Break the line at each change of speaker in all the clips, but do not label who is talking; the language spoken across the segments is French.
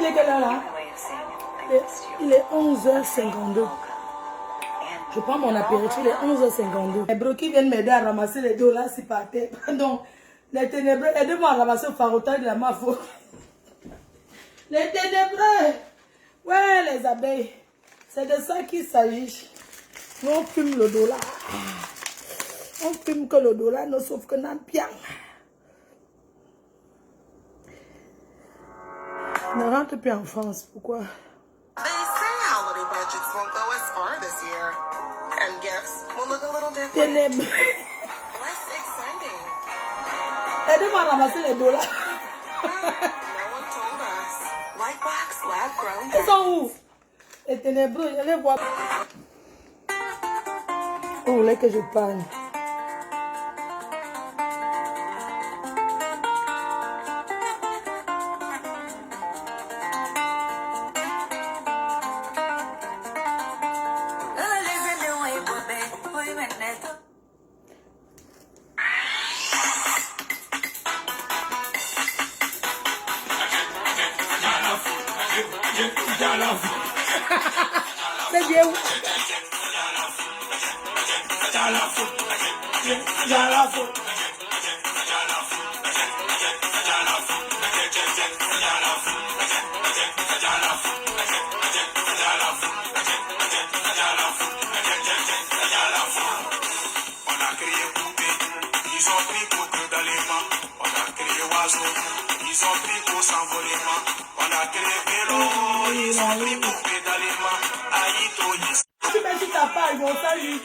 Il est quelle heure là? Il est 11h52. Je prends mon apéritif, il est 11h52. Les bros qui viennent m'aider à ramasser les dollars si par terre. Pardon. Les ténébreux, aidez-moi à ramasser le farotage de la mafia. Les ténébreux. Ouais, les abeilles. C'est de ça qu'il s'agit. Nous, on fume le dollar. On fume que le dollar, ne sauf que dans le pian. Ne rentre plus en France. Pourquoi?
They say holiday budgets won't go as far this year. And gifts will look a little different.
Ténébreux.
Less exciting.
Aidez-moi à ramasser les dollars.
No one told us. Lightbox lab grown.
Ils sont où? Les ténébreux, je les vois. Vous voulez que je parle? C'est bien où?
On a créé poupée, ils ont pris pour que dans les mains. On a créé oiseau, ils ont pris pour s'envoler mains. On a créé vélo, ils ont pris pour pédaler mains. Aïto, yes.
Tu mets sur ta page, ils vont saluer.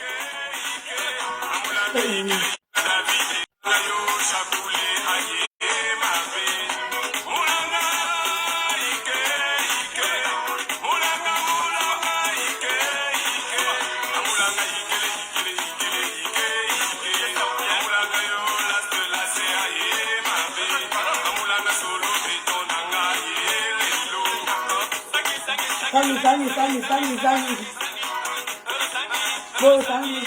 Sangi. Bo Sangi.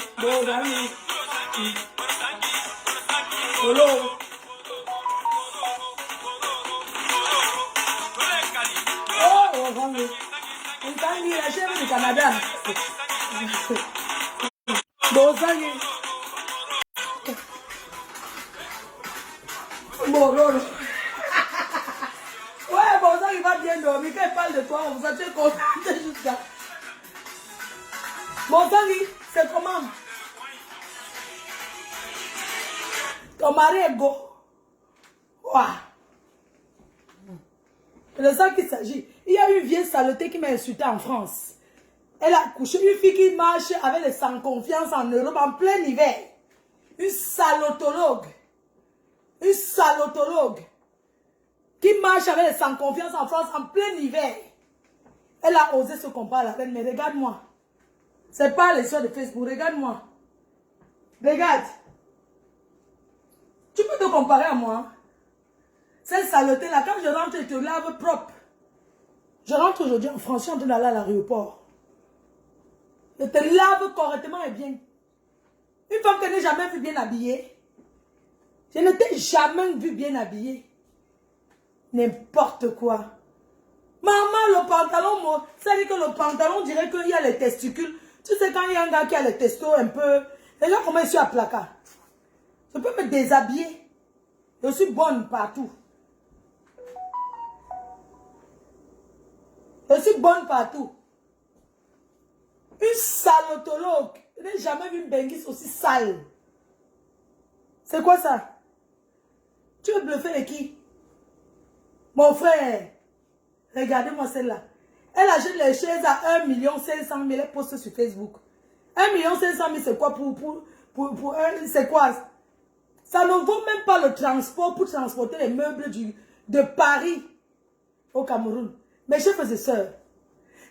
Hello. Oh, Sangi. Sangi, la chef du Canada. Bo Sangi. Bon, ouais, bon, ça, il va bien dormir. Quand il parle de toi, on vous a tué content jusqu'à. Bon, Sangi, c'est comment? Ton mari est go. Ouah. C'est de ça qu'il s'agit. Il y a une vieille saleté qui m'a insulté en France. Elle a couché une fille qui marche avec les sans confiance en Europe en plein hiver. Une salotologue. Une salotologue. Qui marche avec les sans confiance en France en plein hiver. Elle a osé se comparer avec, mais regarde-moi. C'est pas les soeurs de Facebook, regarde-moi. Regarde. Tu peux te comparer à moi. Cette saleté-là, quand je rentre, je te lave propre. Je rentre aujourd'hui en France, je suis en train d'aller à l'aéroport. Je te lave correctement et bien. Une femme que je n'ai jamais vu bien habillée. Je ne t'ai jamais vu bien habillée. N'importe quoi. Maman, le pantalon, ça dit que le pantalon dirait qu'il y a les testicules. Tu sais, quand il y a un gars qui a les testos un peu, regarde comment je suis à placard. Je peux me déshabiller. Je suis bonne partout. Je suis bonne partout. Une salotologue. Je n'ai jamais vu une benguise aussi sale. C'est quoi ça? Tu veux bluffer de qui? Mon frère. Regardez-moi celle-là. Elle achète les chaises à 1 500 000. Elle poste sur Facebook. 1 500 000, c'est quoi c'est quoi? Ça ne vaut même pas le transport pour transporter les meubles de Paris au Cameroun. Mes chers et sœurs,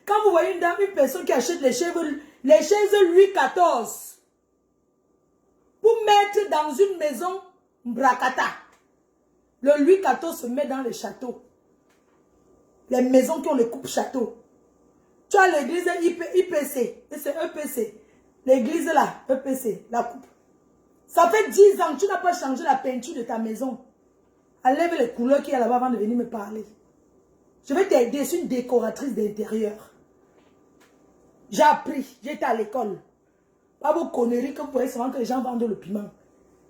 quand vous voyez une personne qui achète les chaises Louis XIV pour mettre dans une maison Mbrakata, le Louis XIV se met dans les châteaux. Les maisons qui ont les coupes châteaux. Tu as l'église IPC, c'est EPC. L'église là, EPC, la coupe. Ça fait 10 ans que tu n'as pas changé la peinture de ta maison. Enlève les couleurs qu'il y a là-bas avant de venir me parler. Je vais t'aider, je suis une décoratrice d'intérieur. J'ai appris, j'étais à l'école. Pas vos conneries que vous voyez souvent que les gens vendent le piment.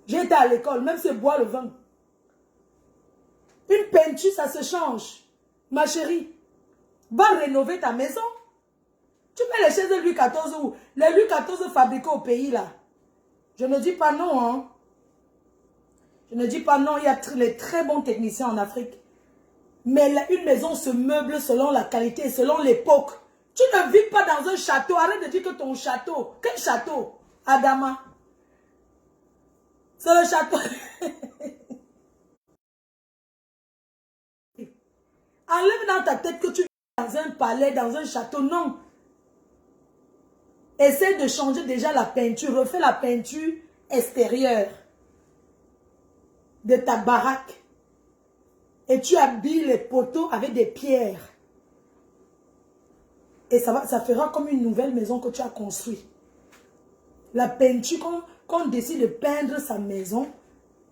J'étais à l'école, même si je bois le vin. Une peinture, ça se change. Ma chérie, va rénover ta maison. Tu mets les chaises de Louis XIV où? Les Louis XIV fabriqués au pays là. Je ne dis pas non, hein. Je ne dis pas non, il y a les très bons techniciens en Afrique. Mais une maison se meuble selon la qualité, selon l'époque. Tu ne vis pas dans un château. Arrête de dire que ton château. Quel château? Adama. C'est le château. Enlève dans ta tête que tu vis dans un palais, dans un château. Non. Essaie de changer déjà la peinture. Refais la peinture extérieure de ta baraque. Et tu habilles les poteaux avec des pierres. Et ça fera comme une nouvelle maison que tu as construite. La peinture, quand on décide de peindre sa maison,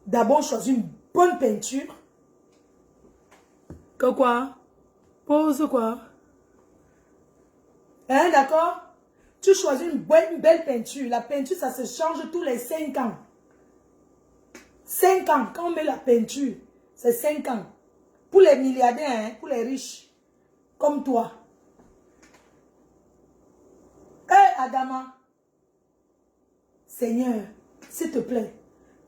d'abord choisis une bonne peinture. Que quoi? Pose quoi? Hein, d'accord? Tu choisis une belle peinture. La peinture, ça se change tous les 5 ans. 5 ans, quand on met la peinture, c'est 5 ans. Pour les milliardaires, hein, pour les riches, comme toi. Hé, Adama, Seigneur, s'il te plaît,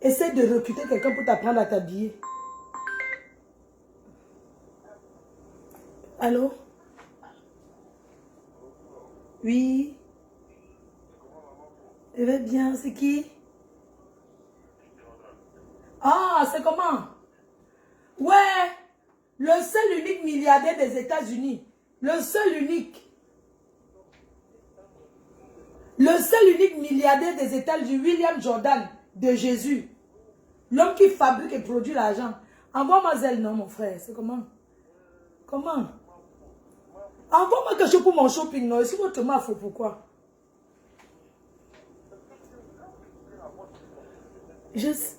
essaie de recruter quelqu'un pour t'apprendre à t'habiller. Allô? Oui? Je vais bien, c'est qui? Ah, c'est comment? Ouais, le seul unique milliardaire des États-Unis. Le seul unique. Le seul unique milliardaire des États-Unis, William Jordan, de Jésus. L'homme qui fabrique et produit l'argent. Envoie-moi elle, non, mon frère. C'est comment? Comment? Envoie-moi quelque chose pour mon shopping, non? Si votre main, faut pourquoi?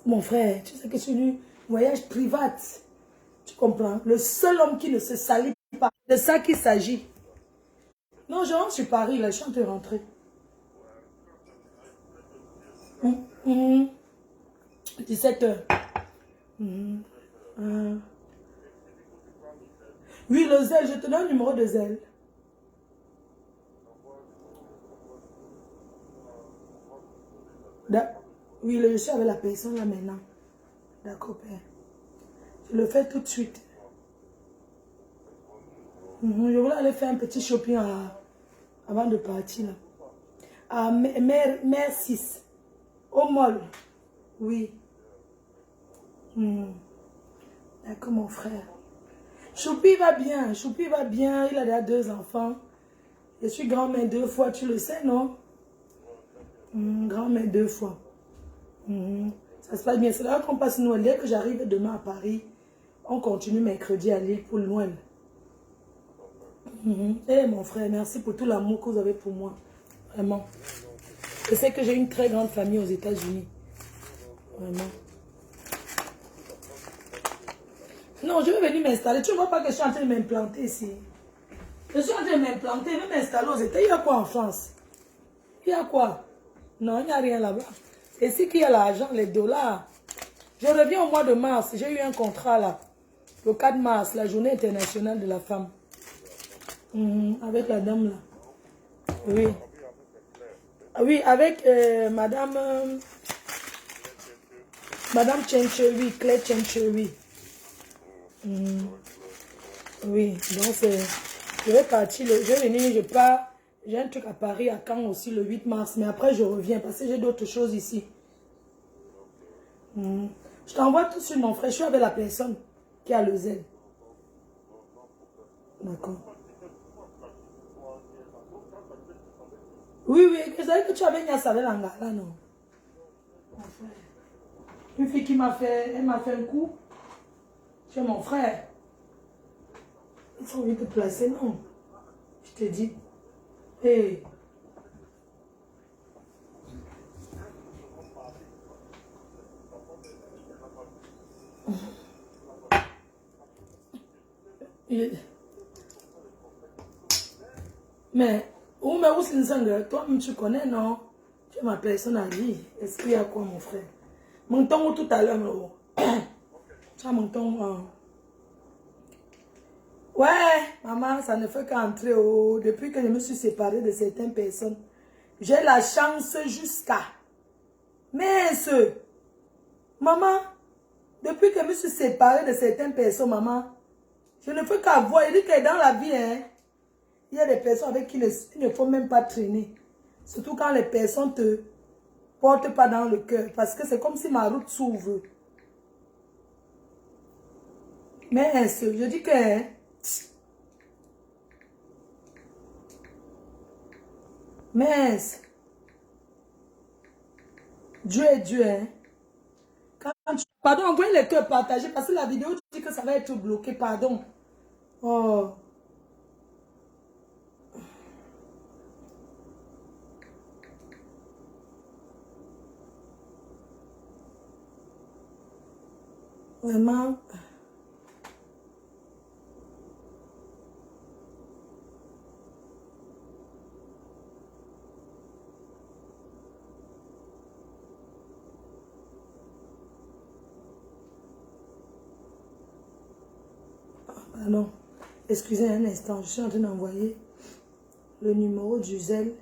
Mon frère, tu sais que c'est un voyage privat. Tu comprends? Le seul homme qui ne se salit pas. De ça qu'il s'agit. Non, je rentre sur Paris, là, je suis en train de rentrer. 17h. Oui, le zèle, je te donne le numéro de zèle. Oui, je suis avec la personne là maintenant. D'accord, père. Je le fais tout de suite. Je voulais aller faire un petit shopping avant de partir là. À mer 6. Au mall. Oui. D'accord, mon frère. Choupi va bien. Choupi va bien. Il a déjà 2 enfants. Je suis grand-mère 2 fois. Tu le sais, non? Grand-mère 2 fois. Ça se passe bien. C'est là qu'on passe Noël. Dès que j'arrive demain à Paris, on continue mercredi à Lille pour Noël. Eh mon frère, merci pour tout l'amour que vous avez pour moi. Vraiment. Je sais que j'ai une très grande famille aux États-Unis. Vraiment. Non, je vais venir m'installer. Tu ne vois pas que je suis en train de m'implanter ici. Je suis en train de m'implanter. Je vais m'installer aux États-Unis. Il y a quoi en France? Il y a quoi? Non, il n'y a rien là-bas. C'est ici qu'il y a l'argent, les dollars. Je reviens au mois de mars. J'ai eu un contrat là. Le 4 mars, la journée internationale de la femme. Avec la dame là. Oui. Oui, avec Madame Chenchewi, Claire Chenchewi. Oui, donc je vais partir, je vais venir, je pars. J'ai un truc à Paris, à Caen aussi le 8 mars. Mais après, je reviens parce que j'ai d'autres choses ici. Je t'envoie tout sur mon frère. Je suis avec la personne qui a le zèle. D'accord. Oui, oui. Je savais que tu avais Niasavel Angala, non? Mon frère. Une fille qui m'a fait, elle m'a fait un coup. Tu es mon frère. Ils sont venus te placer, non? Je te dis. Hey. Mais, où c'est une sangle? Toi, tu connais, non? Tu es ma personne à vie. Est-ce qu'il y a quoi, mon frère? Mon ton tout à l'heure, tu as mon ton. Ouais, maman, ça ne fait qu'entrer. Depuis que je me suis séparée de certaines personnes, j'ai la chance jusqu'à. Mais maman, depuis que je me suis séparée de certaines personnes, maman, je ne peux qu'avoir. Il dit que dans la vie, hein, il y a des personnes avec qui il ne faut même pas traîner. Surtout quand les personnes te portent pas dans le cœur. Parce que c'est comme si ma route s'ouvre. Mais je dis que... Hein, mais Dieu est Dieu. Hein. Pardon, envoyez les cœurs partagés parce que la vidéo dit que ça va être bloqué. Pardon. Oh. Vraiment. Pardon. Excusez un instant. Je suis en train d'envoyer le numéro du zèle.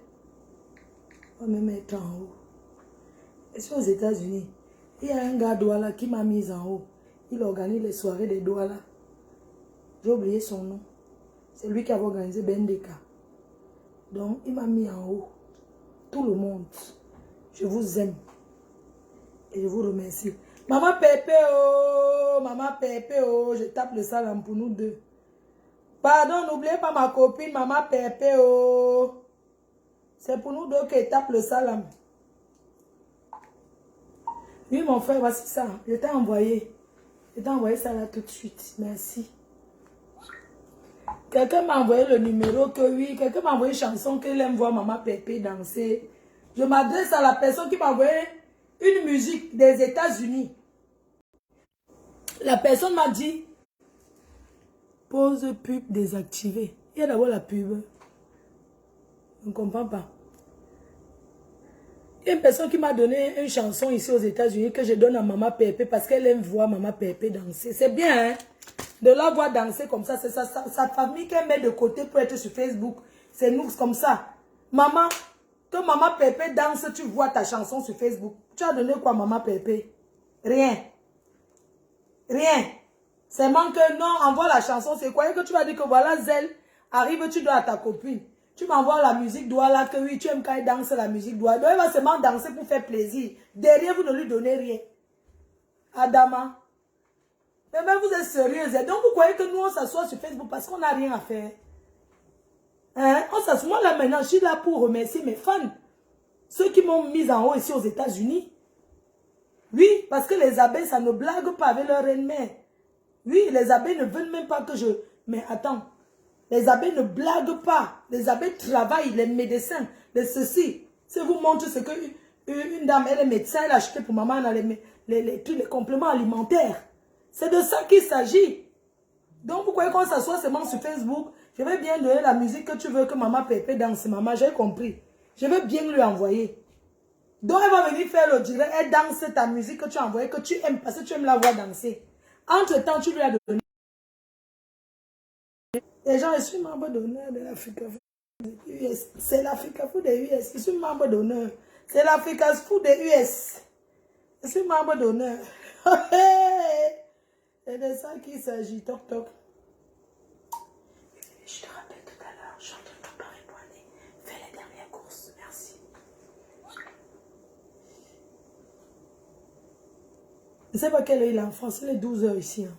On va me mettre en haut. Et c'est aux États-Unis. Il y a un gars Douala qui m'a mise en haut. Il organise les soirées des Douala. J'ai oublié son nom. C'est lui qui avait organisé Bendeka. Donc, il m'a mis en haut. Tout le monde. Je vous aime. Et je vous remercie. Maman Pépé, oh. Maman Pépé, oh. Je tape le salam pour nous deux. Pardon, n'oubliez pas ma copine, Maman Pépé, oh. C'est pour nous deux qu'elle tape le salam. Oui, mon frère, voici ça. Je t'ai envoyé. Je t'ai envoyé ça là tout de suite. Merci. Quelqu'un m'a envoyé le numéro que oui. Quelqu'un m'a envoyé une chanson qu'il aime voir Maman Pépé danser. Je m'adresse à la personne qui m'a envoyé une musique des États-Unis. La personne m'a dit, pause pub désactivée. Il y a d'abord la pub. Je ne comprends pas. Il y a une personne qui m'a donné une chanson ici aux États-Unis que je donne à Maman Pépé parce qu'elle aime voir Maman Pépé danser. C'est bien, hein? De la voir danser comme ça. C'est sa famille qu'elle met de côté pour être sur Facebook. C'est nous comme ça. Maman, que Maman Pépé danse, tu vois ta chanson sur Facebook. Tu as donné quoi, Maman Pépé? Rien. Rien. C'est manque, non, envoie la chanson. C'est quoi que tu vas dire que voilà, Zelle, arrive, tu dois à ta copine. Tu m'envoies la musique Douala, que oui, tu aimes quand il danse la musique Douala. Donc, il va seulement danser pour faire plaisir. Derrière, vous ne lui donnez rien. Adama. Mais même vous êtes sérieuse. Donc, vous croyez que nous, on s'assoit sur Facebook parce qu'on n'a rien à faire. Hein? On s'assoit. Moi, là, maintenant, je suis là pour remercier mes fans. Ceux qui m'ont mis en haut ici aux États-Unis. Oui, parce que les abeilles, ça ne blague pas avec leur reine-mère. Oui, les abeilles ne veulent même pas que je... Mais attends. Les abeilles ne blaguent pas. Les abeilles travaillent, les médecins, les ceci. Si vous montre ce que une dame, elle est médecin, elle a acheté pour maman tous les compléments alimentaires. C'est de ça qu'il s'agit. Donc, vous croyez qu'on s'assoit seulement sur Facebook? Je vais bien donner la musique que tu veux que Maman Pépé danse. Maman, j'ai compris. Je vais bien lui envoyer. Donc, elle va venir faire le direct. Elle danse ta musique que tu as envoyée, que tu aimes, parce que tu aimes la voir danser. Entre-temps, tu lui as donné. Les gens, je suis membre d'honneur de l'Africa Food des US. C'est l'Africa Food des US. Je suis membre d'honneur. C'est l'Africa Food des US. Je suis membre d'honneur. C'est de ça qu'il s'agit. Toc, toc. Je te rappelle tout à l'heure, je suis en train de préparer pour aller faire les dernières courses. Merci. Je ne sais pas quelle heure il est en France. Il est 12 h ici. Hein.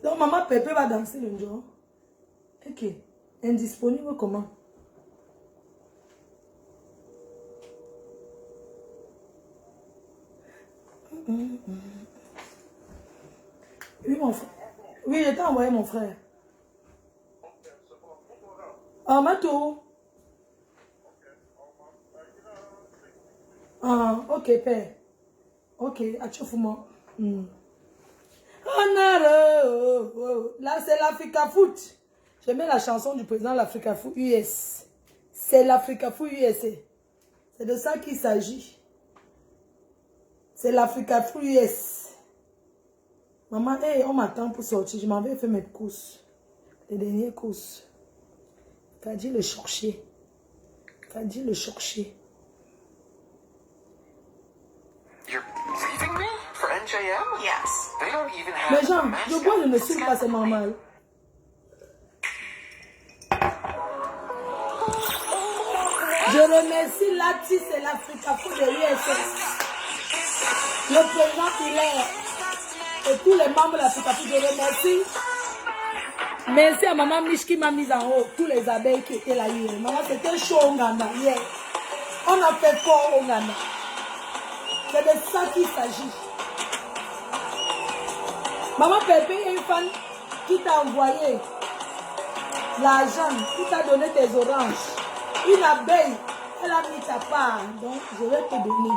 Donc, Maman Pépé va danser le jour. Ok. Indisponible comment? Oui, mon frère. Oui, je t'ai envoyé mon frère. Ah, Matou. Ah, ok, père. Ok, achève-moi. Ah, Là, c'est l'Africa Foot. J'aimais la chanson du président de l'Africa Foot US. C'est l'Africa Foot USA. C'est de ça qu'il s'agit. C'est l'Africa Foot US. Maman, hey, on m'attend pour sortir. Je m'en vais faire mes courses. Les dernières courses. T'as dit le chercher. T'as dit le chercher.
You're leaving me for NJM?
Yes.
They don't even have
Mais Jean, je bois, je ne suis pas, c'est normal. Je remercie l'ATIS et l'Africa Foot de l'USS. Le président Hilaire et tous les membres de l'Africa Foot, je remercie. Merci à maman Mich qui m'a mise en haut, tous les abeilles qui étaient là hier. Maman, c'était chaud au Ghana hier. On a fait fort au Ghana. C'est de ça qu'il s'agit. Maman Pépé, il y a une femme qui t'a envoyé l'argent, qui t'a donné tes oranges. Une abeille, elle a mis ta part. Donc, je vais te donner.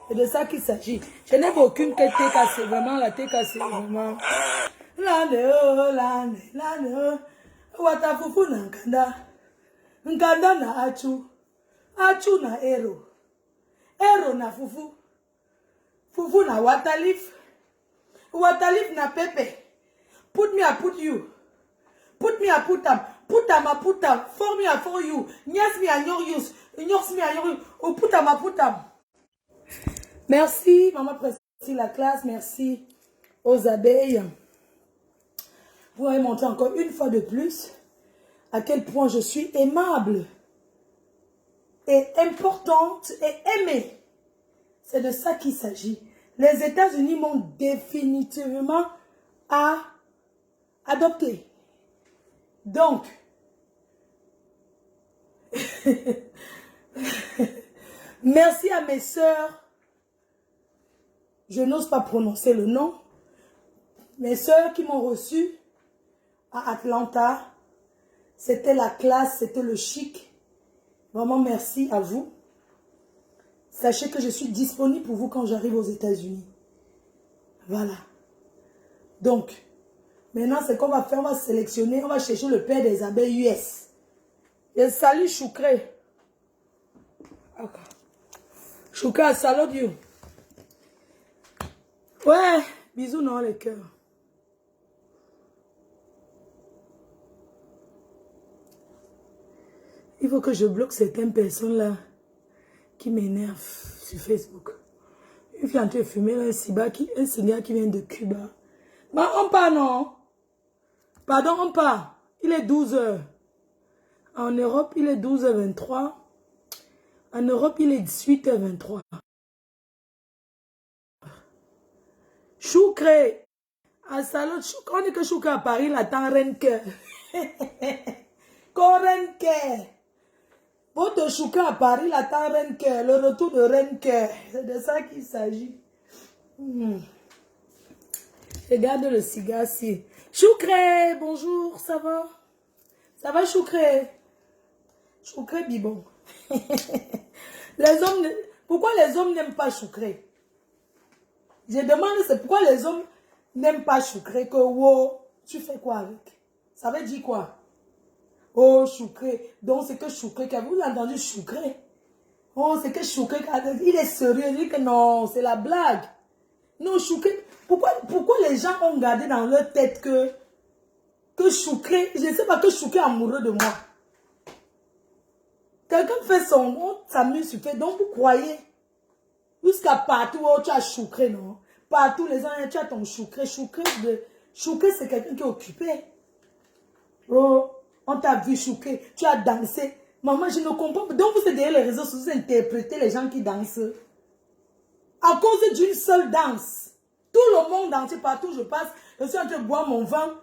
C'est de ça qu'il s'agit. Je n'ai aucune que t'es cassée. Vraiment, la t'es cassée. Vraiment. L'année. Wata fufu na nkanda. Nkanda na achu. Achu na ero. Ero na fufu. Fufu na waterleaf. Waterleaf na pepe. Put me, I put you. Put me, I put them. Put them, I put them. For me, I for you. Nyas me, I your use. Nyos me, I your use. Oh, put them, I put them. Merci, maman précise la classe. Merci aux abeilles. Vous avez montré encore une fois de plus à quel point je suis aimable et importante et aimée. C'est de ça qu'il s'agit. Les États-Unis m'ont définitivement adopté. Donc, merci à mes sœurs. Je n'ose pas prononcer le nom. Mes sœurs qui m'ont reçu à Atlanta. C'était la classe, c'était le chic. Vraiment merci à vous. Sachez que je suis disponible pour vous quand j'arrive aux États-Unis. Voilà. Donc, maintenant, c'est qu'on va faire, on va sélectionner, on va chercher le père des abeilles US. Et salut Choukre. Okay. Choukre, salut Dieu. Ouais, bisous dans les cœurs. Il faut que je bloque certaines personnes là qui m'énervent sur Facebook. Une fille en train de fumer un cigare qui vient de Cuba. Mais on part non. Pardon, on part. Il est 12 h. En Europe, il est 12 h 23. En Europe, il est 18 h 23. Choukre. À Salon, on dit que Choukre à Paris, il attend Renke. Renke. Votre Choukre à Paris, il attend Renke. Le retour de Renke. C'est de ça qu'il s'agit. Regarde le cigare si. Choukre, bonjour, ça va? Ça va, Choukre? Choukre Bibon. Les hommes, pourquoi les hommes n'aiment pas Choukre? Je demande, c'est pourquoi les hommes n'aiment pas Choukre, que wow, tu fais quoi avec? Ça veut dire quoi? Oh, Choukre. Donc, c'est que Choukre, vous avez entendu Choukre? Oh, c'est que Choukre, il est sérieux, il dit que non, c'est la blague. Non, Choukre, pourquoi les gens ont gardé dans leur tête que Choukre, je ne sais pas, que Choukre est amoureux de moi. Quelqu'un fait son, on s'amuse sur fait, donc vous croyez? Jusqu'à partout où tu as Choukre, non? Partout, les gens, tu as ton Choukre. Choukre, c'est quelqu'un qui est occupé. Oh, on t'a vu Choukre, tu as dansé. Maman, je ne comprends pas. Donc, vous êtes derrière les réseaux sociaux, vous interprétez les gens qui dansent. À cause d'une seule danse. Tout le monde entier, partout où je passe, je suis en train de boire mon vin.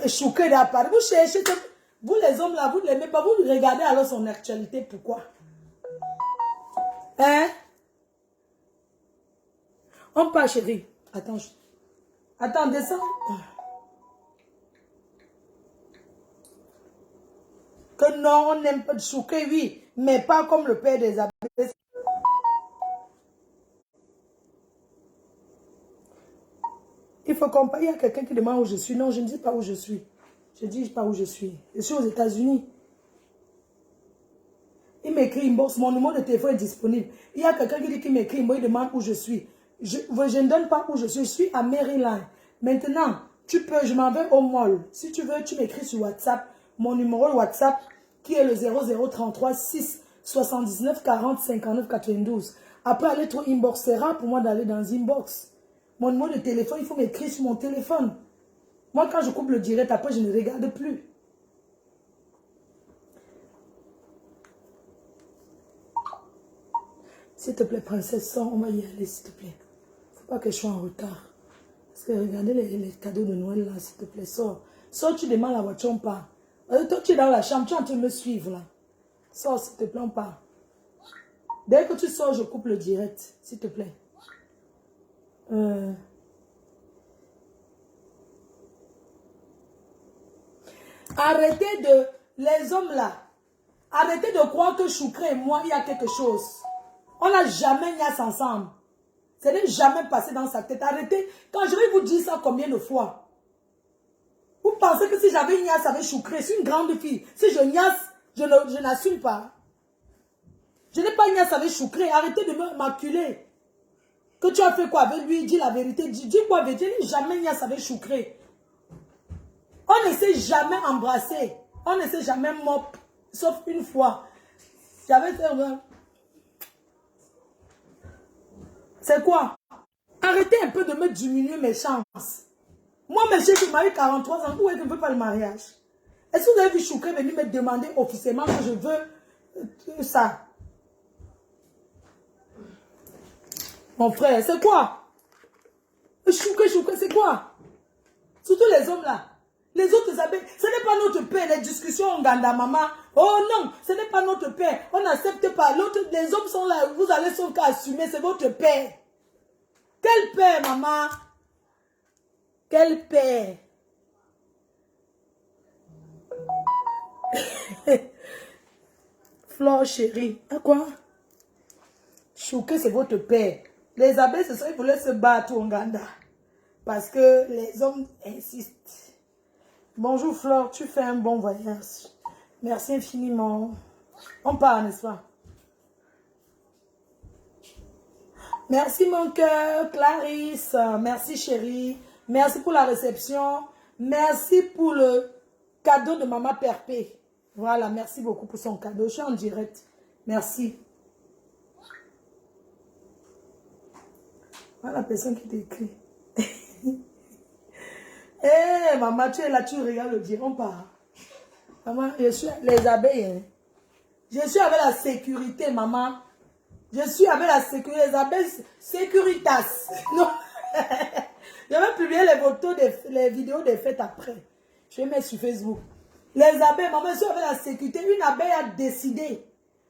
Choukre d'appareil. Vous cherchez, vous les hommes là, vous ne l'aimez pas, vous regardez alors son actualité, pourquoi? On part, chérie. Attends, attends, descends. Que non, on n'aime pas de Choukre, oui, mais pas comme le père des abeilles. Il faut comparer à quelqu'un qui demande où je suis. Non, je ne dis pas où je suis. Je ne dis pas où je suis. Je suis aux États-Unis. Il m'écrit inbox, mon numéro de téléphone est disponible. Il y a quelqu'un qui dit qu'il m'écrit inbox, il demande où je suis. Je ne donne pas où je suis à Maryland. Maintenant, tu peux, je m'en vais au mall. Si tu veux, tu m'écris sur WhatsApp. Mon numéro de WhatsApp qui est le 0033 6 79 40 59 92. Après, aller trop inbox, c'est rare pour moi d'aller dans inbox. Mon numéro de téléphone, il faut m'écrire sur mon téléphone. Moi, quand je coupe le direct, après, je ne regarde plus. S'il te plaît, princesse, sors, on va y aller, s'il te plaît. Faut pas que je sois en retard. Parce que regardez les cadeaux de Noël, là, s'il te plaît, sors. Sors, tu demandes la voiture, on part. Toi, tu es dans la chambre, tu es en train de me suivre, là. Sors, s'il te plaît, on part. Dès que tu sors, je coupe le direct, s'il te plaît. Arrêtez de... Les hommes, là, arrêtez de croire que Choukré et moi, il y a quelque chose. On n'a jamais niasse ensemble. Ça n'est jamais passé dans sa tête. Arrêtez. Quand je vais vous dire ça combien de fois. Vous pensez que si j'avais niasse avec Choukré, c'est une grande fille. Si je niasse, je n'assume pas. Je n'ai pas niasse avec Choukré. Arrêtez de me maculer. Que tu as fait quoi avec lui? Dis la vérité. Dis quoi avec lui? Je n'ai jamais niasse avec Choukré. On ne s'est jamais embrassé. On ne s'est jamais mop. Sauf une fois. J'avais fait... C'est quoi? Arrêtez un peu de me diminuer mes chances. Moi, monsieur, je marie 43 ans. Où est-ce que je ne veux pas le mariage? Est-ce que vous avez vu Choukré venir me demander officiellement que je veux ça? Mon frère, c'est quoi? Choukré, c'est quoi? Surtout les hommes là. Les autres abeilles, ce n'est pas notre père, les discussions en Ganda, maman. Oh non, ce n'est pas notre père. On n'accepte pas. Les hommes sont là, vous allez sauf qu'à assumer, c'est votre père. Quel père, maman? Quel père? Flore chérie. À quoi? Choukré, c'est votre père. Les abeilles, c'est ça, ils voulaient se battre au Ganda. Parce que les hommes insistent. Bonjour Flore, tu fais un bon voyage. Merci infiniment. On part, n'est-ce pas? Merci mon cœur, Clarisse. Merci chérie. Merci pour la réception. Merci pour le cadeau de Maman Perpé. Voilà, merci beaucoup pour son cadeau. Je suis en direct. Merci. Voilà la personne qui t'écrit. Eh, maman, tu es là, tu regardes le direct, on part. Maman, je suis les abeilles. Hein. Je suis avec la sécurité, maman. Je suis avec la sécurité. Les abeilles, sécuritas. Non. Je vais publier les photos, les vidéos des fêtes après. Je vais mettre sur Facebook. Les abeilles, maman, je suis avec la sécurité. Une abeille a décidé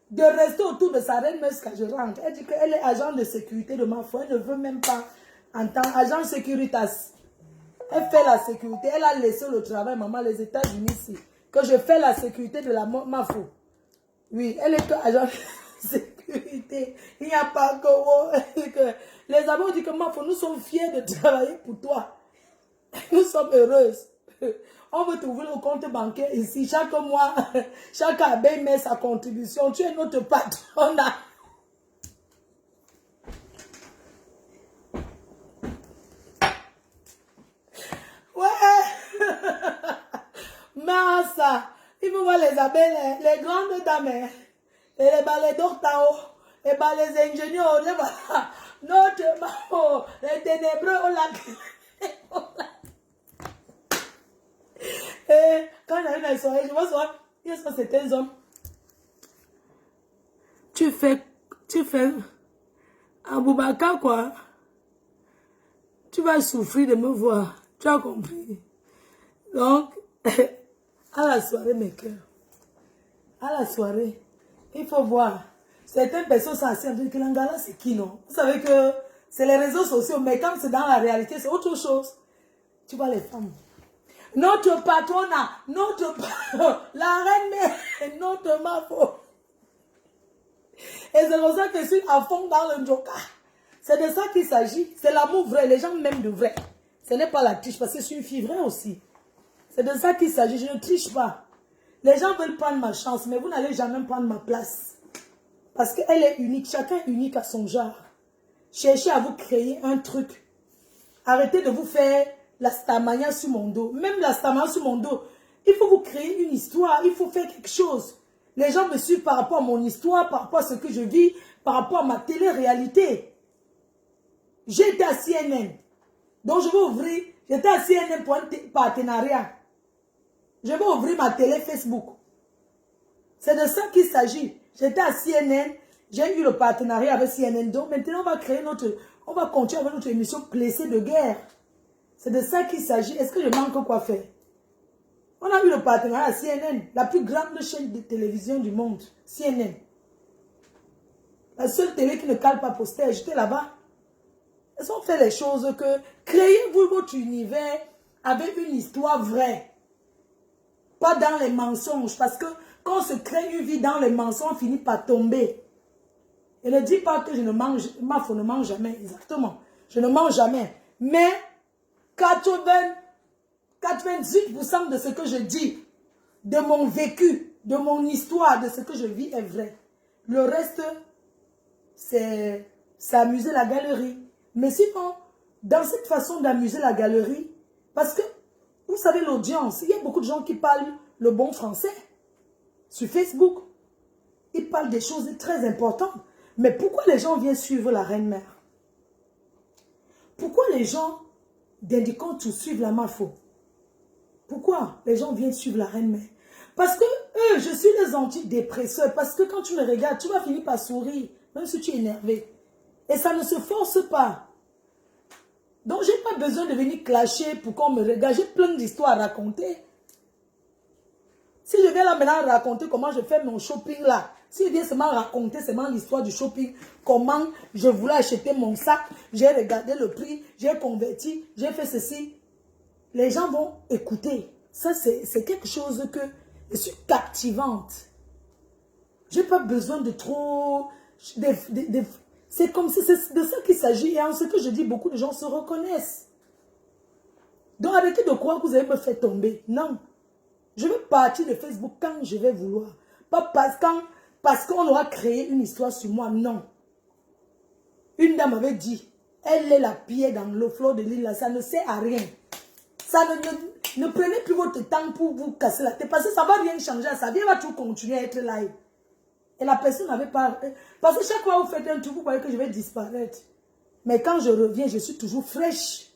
de rester autour de sa reine jusqu'à je rentre. Elle dit qu'elle est agent de sécurité de ma foi. Elle ne veut même pas entendre agent sécuritas. Elle fait la sécurité. Elle a laissé le travail, maman, les États-Unis ici. Que je fais la sécurité de la MAFO. Oui, elle est agent de sécurité. Il n'y a pas que... Les amis disent que MAFO, nous sommes fiers de travailler pour toi. Nous sommes heureuses. On veut t'ouvrir le compte bancaire ici. Chaque mois, chaque abeille met sa contribution. Tu es notre patronne. Ouais. Massa. Il faut voir les abeilles, les grandes dames. Et les docteurs. Et les ingénieurs. Notre maman. Les ténébreux. Et quand j'arrive dans les soirées, je vois souvent. Il y a certains hommes. Tu fais. Aboubaka quoi. Tu vas souffrir de me voir. Tu as compris. Donc, à la soirée, mes cœurs. À la soirée, il faut voir. Certaines personnes sont assises en disant que l'Angala, c'est qui, non? Vous savez que c'est les réseaux sociaux, mais quand c'est dans la réalité, c'est autre chose. Tu vois les femmes. Notre patronat, la reine mère, notre mafo. Et c'est pour ça que je suis à fond dans le joker. C'est de ça qu'il s'agit. C'est l'amour vrai. Les gens m'aiment de vrai. Ce n'est pas la triche, parce que je suis une fille vraie aussi. C'est de ça qu'il s'agit, je ne triche pas. Les gens veulent prendre ma chance, mais vous n'allez jamais prendre ma place. Parce qu'elle est unique, chacun est unique à son genre. Cherchez à vous créer un truc. Arrêtez de vous faire la stamania sur mon dos. Même la stamania sur mon dos, il faut vous créer une histoire, il faut faire quelque chose. Les gens me suivent par rapport à mon histoire, par rapport à ce que je vis, par rapport à ma télé-réalité. J'ai été à CNN. Donc je vais ouvrir, j'étais à CNN pour un partenariat. Je vais ouvrir ma télé Facebook. C'est de ça qu'il s'agit. J'étais à CNN, j'ai eu le partenariat avec CNN. Donc maintenant, on va continuer avec notre émission Blessé de guerre. C'est de ça qu'il s'agit. Est-ce que je manque quoi faire? On a eu le partenariat à CNN, la plus grande chaîne de télévision du monde. CNN. La seule télé qui ne cale pas poster. J'étais là-bas. Elles ont fait les choses que... Créez-vous votre univers avec une histoire vraie. Pas dans les mensonges. Parce que quand on se crée une vie dans les mensonges, on finit par tomber. Et ne dis pas que je ne mange... Ma foi ne mange jamais. Exactement. Je ne mange jamais. Mais 98% de ce que je dis, de mon vécu, de mon histoire, de ce que je vis est vrai. Le reste, c'est amuser la galerie. Mais sinon, dans cette façon d'amuser la galerie, parce que, vous savez, l'audience, il y a beaucoup de gens qui parlent le bon français sur Facebook. Ils parlent des choses très importantes. Mais pourquoi les gens viennent suivre la reine-mère? Pourquoi les gens d'Indicon tout suivent la Mafo? Pourquoi les gens viennent suivre la reine-mère? Parce que eux, je suis les antidépresseurs. Parce que quand tu me regardes, tu vas finir par sourire, même si tu es énervé. Et ça ne se force pas. Donc, je n'ai pas besoin de venir clasher pour qu'on me regarde. J'ai plein d'histoires à raconter. Si je viens là maintenant raconter comment je fais mon shopping là, si je viens seulement raconter seulement l'histoire du shopping, comment je voulais acheter mon sac, j'ai regardé le prix, j'ai converti, j'ai fait ceci, les gens vont écouter. Ça, c'est quelque chose que je suis captivante. Je n'ai pas besoin de trop... C'est comme si c'est de ça qu'il s'agit. Et en ce que je dis, beaucoup de gens se reconnaissent. Donc arrêtez de croire que vous allez me faire tomber. Non. Je vais partir de Facebook quand je vais vouloir. Pas parce qu'on aura créé une histoire sur moi. Non. Une dame avait dit, elle est la pierre dans le flot de l'île. Ça ne sert à rien. Ça ne prenez plus votre temps pour vous casser la tête. Parce que ça ne va rien changer. Sa vie va toujours continuer à être là. Et la personne n'avait pas... Parce que chaque fois que vous faites un truc, vous voyez que je vais disparaître. Mais quand je reviens, je suis toujours fraîche.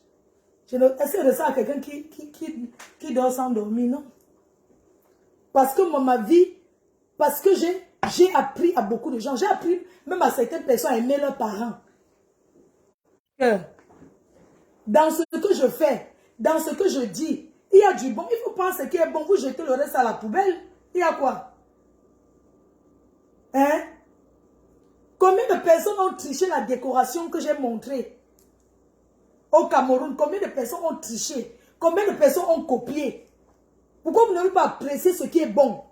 Est-ce que c'est ça quelqu'un qui dort sans dormir? Non. Parce que ma vie... Parce que j'ai appris à beaucoup de gens. J'ai appris même à certaines personnes à aimer leurs parents. Dans ce que je fais, dans ce que je dis, il y a du bon. Il faut prendre ce qui est bon. Vous jetez le reste à la poubelle. Il y a quoi? Hein? Combien de personnes ont triché la décoration que j'ai montrée au Cameroun? Combien de personnes ont triché? Combien de personnes ont copié? Pourquoi vous n'avez pas apprécié ce qui est bon?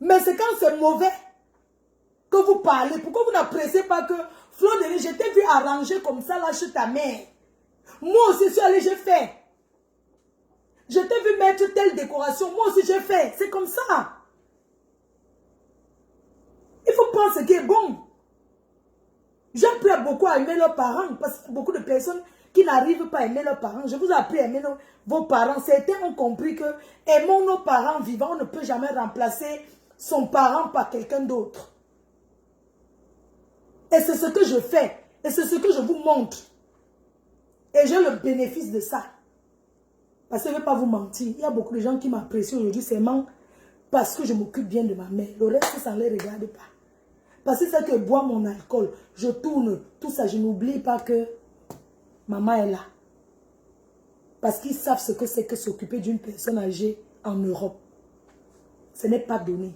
Mais c'est quand c'est mauvais que vous parlez. Pourquoi vous n'appréciez pas que Flo Denis, je t'ai vu arranger comme ça là chez ta mère. Moi aussi, je suis allée, j'ai fait. Je t'ai vu mettre telle décoration. Moi aussi, j'ai fait. C'est comme ça. Il faut prendre ce qui est bon. J'ai appris à beaucoup à aimer leurs parents. Parce qu'il y a beaucoup de personnes qui n'arrivent pas à aimer leurs parents. Je vous ai appris à aimer vos parents. Certains ont compris que aimons nos parents vivants. On ne peut jamais remplacer son parent par quelqu'un d'autre. Et c'est ce que je fais. Et c'est ce que je vous montre. Et j'ai le bénéfice de ça. Parce que je ne vais pas vous mentir. Il y a beaucoup de gens qui m'apprécient aujourd'hui seulement parce que je m'occupe bien de ma mère. Le reste, ça ne les regarde pas. Parce que c'est que je bois mon alcool, je tourne, tout ça, je n'oublie pas que maman est là. Parce qu'ils savent ce que c'est que s'occuper d'une personne âgée en Europe. Ce n'est pas donné.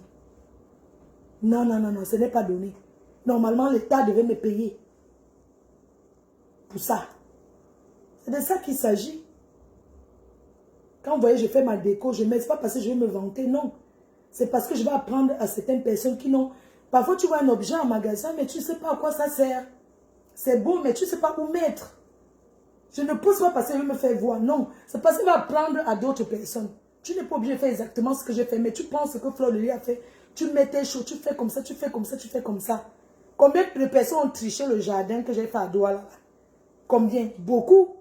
Non, non, non, non, ce n'est pas donné. Normalement, l'État devait me payer pour ça. C'est de ça qu'il s'agit. Quand vous voyez, je fais ma déco, je ne mets pas parce que je vais me vanter, non. C'est parce que je vais apprendre à certaines personnes qui n'ont... Parfois, tu vois un objet en magasin, mais tu ne sais pas à quoi ça sert. C'est beau, mais tu ne sais pas où mettre. Je ne pousse pas parce qu'elle veut me faire voir. Non, c'est parce qu'elle va apprendre à d'autres personnes. Tu n'es pas obligé de faire exactement ce que j'ai fait, mais tu penses que Fleur de Lis a fait. Tu mets tes choses, tu fais comme ça, tu fais comme ça, tu fais comme ça. Combien de personnes ont triché le jardin que j'ai fait à Douala? Combien? Beaucoup.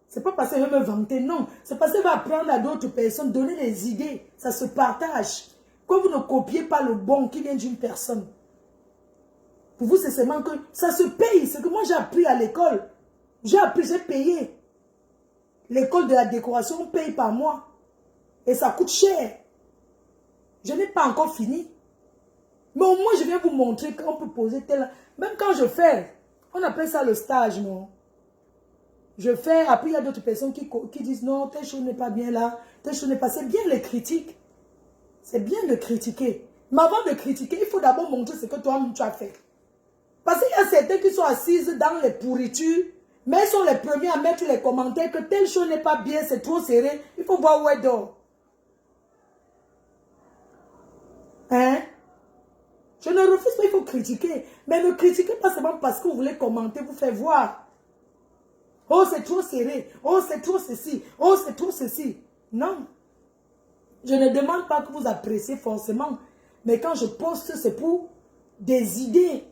C'est pas parce qu'elle veut me vanter, non. C'est parce qu'elle va apprendre à d'autres personnes, donner des idées. Ça se partage. Quand vous ne copiez pas le bon qui vient d'une personne. Pour vous, c'est seulement que ça se paye. C'est que moi, j'ai appris à l'école. J'ai appris, j'ai payé. L'école de la décoration, on paye par mois. Et ça coûte cher. Je n'ai pas encore fini. Mais au moins, je viens vous montrer qu'on peut poser tel... Même quand je fais, on appelle ça le stage, non? Je fais, après il y a d'autres personnes qui disent non, telle chose n'est pas bien là, telle chose n'est pas... C'est bien les critiques. C'est bien de critiquer. Mais avant de critiquer, il faut d'abord montrer ce que toi-même tu as fait. Parce qu'il y a certains qui sont assises dans les pourritures, mais ils sont les premiers à mettre les commentaires que telle chose n'est pas bien, c'est trop serré. Il faut voir où elle dort. Hein? Je ne refuse pas, il faut critiquer. Mais ne critiquez pas seulement parce que vous voulez commenter, vous faire voir. Oh, c'est trop serré. Oh, c'est trop ceci. Oh, c'est trop ceci. Non. Je ne demande pas que vous appréciez forcément. Mais quand je poste, c'est pour des idées.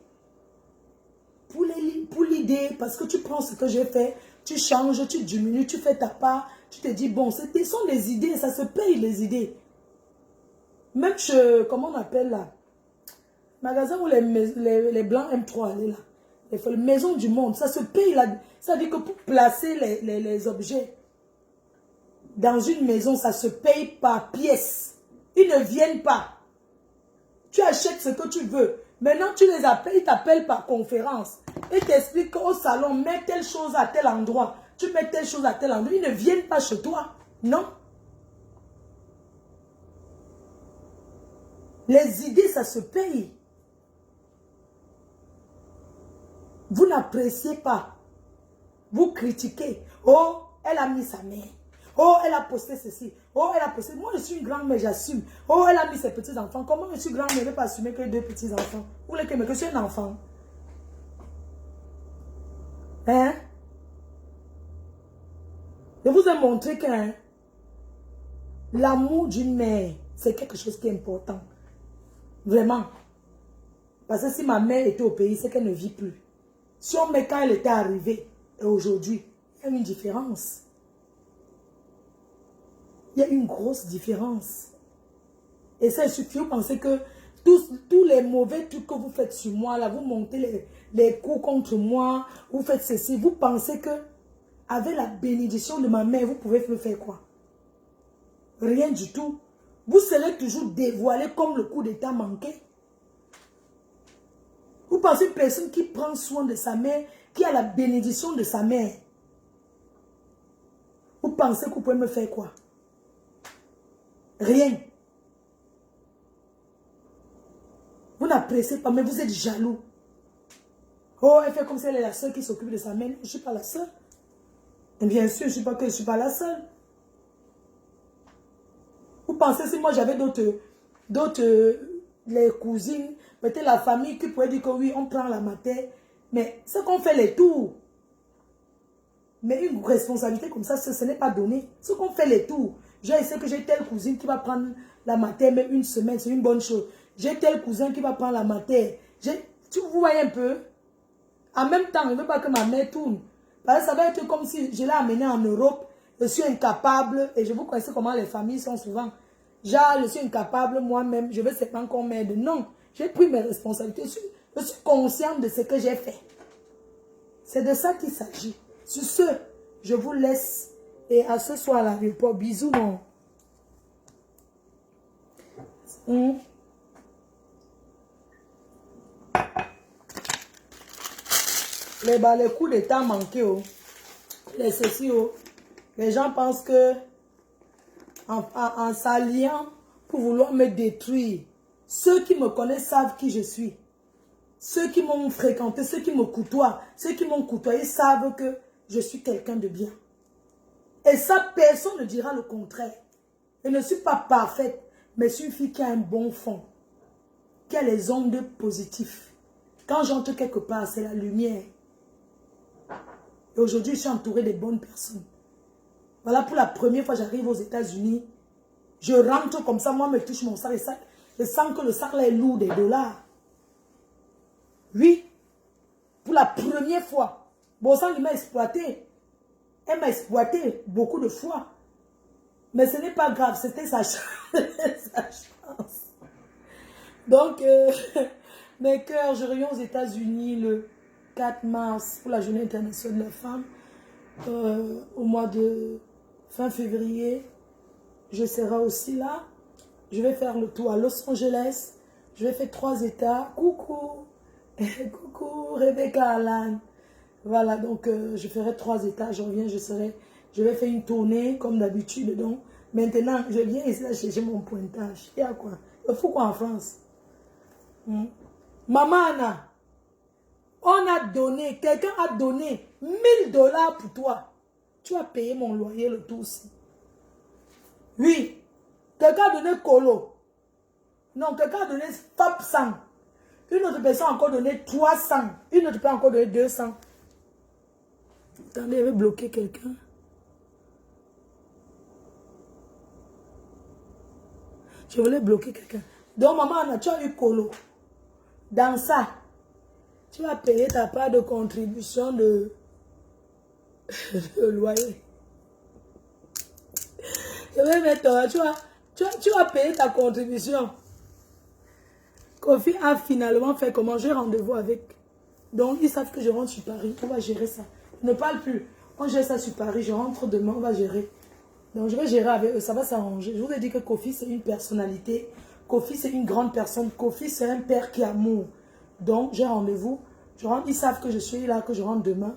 Pour l'idée. Parce que tu prends ce que j'ai fait, tu changes, tu diminues, tu fais ta part. Tu te dis, bon, ce sont des idées. Ça se paye, les idées. Même chez, comment on appelle là? Magasin où les blancs aiment trop aller là. Les maisons du monde, ça se paye là. Ça veut dire que pour placer les objets dans une maison, ça se paye par pièce. Ils ne viennent pas. Tu achètes ce que tu veux. Maintenant, tu les appelles, ils t'appellent par conférence. Ils t'expliquent qu'au salon, mets telle chose à tel endroit. Tu mets telle chose à tel endroit. Ils ne viennent pas chez toi. Non. Les idées, ça se paye. Vous n'appréciez pas. Vous critiquez. Oh, elle a mis sa mère. Oh, elle a posté ceci. Oh, elle a posté. Moi, je suis une grand-mère, j'assume. Oh, elle a mis ses petits-enfants. Comment je suis grand-mère, je ne vais pas assumer que 2 petits-enfants? Vous voulez que je suis un enfant? Hein? Je vous ai montré que hein, l'amour d'une mère, c'est quelque chose qui est important. Vraiment. Parce que si ma mère était au pays, c'est qu'elle ne vit plus. Si on met quand elle était arrivée et aujourd'hui, il y a une différence. Il y a une grosse différence. Et ça suffit, vous pensez que tous les mauvais trucs que vous faites sur moi, là, vous montez les coups contre moi, vous faites ceci, vous pensez que avec la bénédiction de ma mère, vous pouvez me faire quoi? Rien du tout. Vous serez toujours dévoilé comme le coup d'état manqué. Vous pensez une personne qui prend soin de sa mère, qui a la bénédiction de sa mère. Vous pensez que vous pouvez me faire quoi? Rien. Vous n'appréciez pas, mais vous êtes jaloux. Oh, elle fait comme si elle est la seule qui s'occupe de sa mère. Je ne suis pas la seule. Et bien sûr, je ne suis pas la seule. Vous pensez si moi j'avais d'autres les cousines, peut-être la famille qui pourrait dire que oui, on prend la matière. Mais c'est qu'on fait les tours. Mais une responsabilité comme ça, ce n'est pas donné. Ce qu'on fait les tours. Je sais que j'ai telle cousine qui va prendre la matière, mais une semaine, c'est une bonne chose. J'ai tel cousin qui va prendre la matière. Vous voyez un peu? En même temps, je ne veux pas que ma mère tourne. Parce que ça va être comme si je l'ai amenée en Europe. Je suis incapable. Et je vous connaissez comment les familles sont souvent. Genre, je suis incapable moi-même. Je veux seulement qu'on m'aide. Non, j'ai pris mes responsabilités. Je suis consciente de ce que j'ai fait. C'est de ça qu'il s'agit. Sur ce, je vous laisse. Et à ce soir à l'aéroport. Bisous, non. Les coups d'état manqués, oh. Les ceci, oh. Les gens pensent que en s'alliant pour vouloir me détruire, ceux qui me connaissent savent qui je suis. Ceux qui m'ont fréquenté, ceux qui me côtoient, ceux qui m'ont côtoyé savent que je suis quelqu'un de bien. Et ça, personne ne dira le contraire. Je ne suis pas parfaite, mais je suis une fille qui a un bon fond, qui a les ondes positives. Quand j'entre quelque part, c'est la lumière. Et aujourd'hui, je suis entourée de bonnes personnes. Voilà, pour la première fois, j'arrive aux États-Unis. Je rentre comme ça, moi, me touche mon sac. Je sens que le sac là est lourd des dollars. Oui. Pour la première fois. Bon sang, il m'a exploité. Elle m'a exploité beaucoup de fois. Mais ce n'est pas grave, c'était sa chance. Sa chance. Donc, mes cœurs, je reviens aux États-Unis le 4 mars pour la journée internationale de la femme. Au mois de fin février, je serai aussi là. Je vais faire le tour à Los Angeles. Je vais faire 3 États. Coucou. Coucou Rebecca Alan. Voilà, donc je ferai 3 États. Je reviens, je vais faire une tournée comme d'habitude. Donc maintenant, je viens ici là chercher mon pointage. Il y a quoi? Il faut quoi en France? Maman Anna, on a donné, quelqu'un a donné 1000 $ pour toi. Tu as payé mon loyer, le tout aussi. Oui. Quelqu'un a donné Colo. Non, quelqu'un a donné Fab 100. Une autre personne a encore donné 300. Une autre personne a encore donné 200. Attendez, je vais bloquer quelqu'un. Je voulais bloquer quelqu'un. Donc, maman, Anna, tu as eu Colo. Dans ça, tu vas payer ta part de contribution de loyer. Je vais mettre, tu vas payer ta contribution. Kofi a finalement fait comment? J'ai rendez-vous avec. Donc, ils savent que je rentre sur Paris. On va gérer ça. Je ne parle plus. On gère ça sur Paris. Je rentre demain. On va gérer. Donc, je vais gérer avec eux. Ça va s'arranger. Je vous ai dit que Kofi, c'est une personnalité. Kofi, c'est une grande personne. Kofi, c'est un père qui amour. Donc, j'ai rendez-vous. Je rentre. Ils savent que je suis là, que je rentre demain.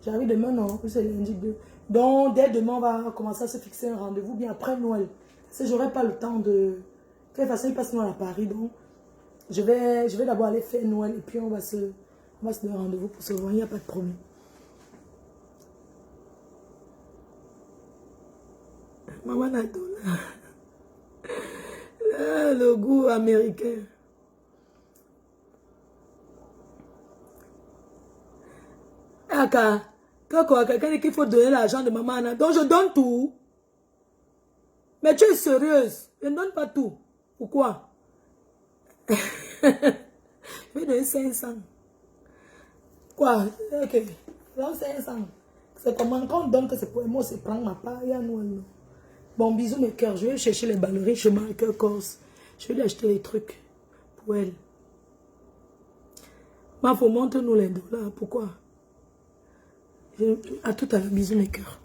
J'arrive demain, non. C'est lundi 2. Donc, dès demain, on va commencer à se fixer un rendez-vous. Bien après Noël. Parce que je n'aurai pas le temps de... De toute façon, ils passent Noël à Paris. Donc, je vais d'abord aller faire Noël. Et puis, on va se donner rendez-vous pour se voir. Il n'y a pas de problème. Maman Nadona. Le goût américain. Aka, quelqu'un qu'il faut donner l'argent de maman Anna. Donc je donne tout. Mais tu es sérieuse. Je ne donne pas tout. Pourquoi? Je vais donner 500. Quoi? Ok. Donc 500. C'est comment quand on donne que c'est pour moi, c'est prendre ma part. Il y a nous. Bon, bisous mes cœurs. Je vais chercher les ballerines chez Marqueur Corse. Je vais lui acheter les trucs pour elle. Ma faut montre-nous les $. Pourquoi? À tout à l'heure. Bisous mes cœurs.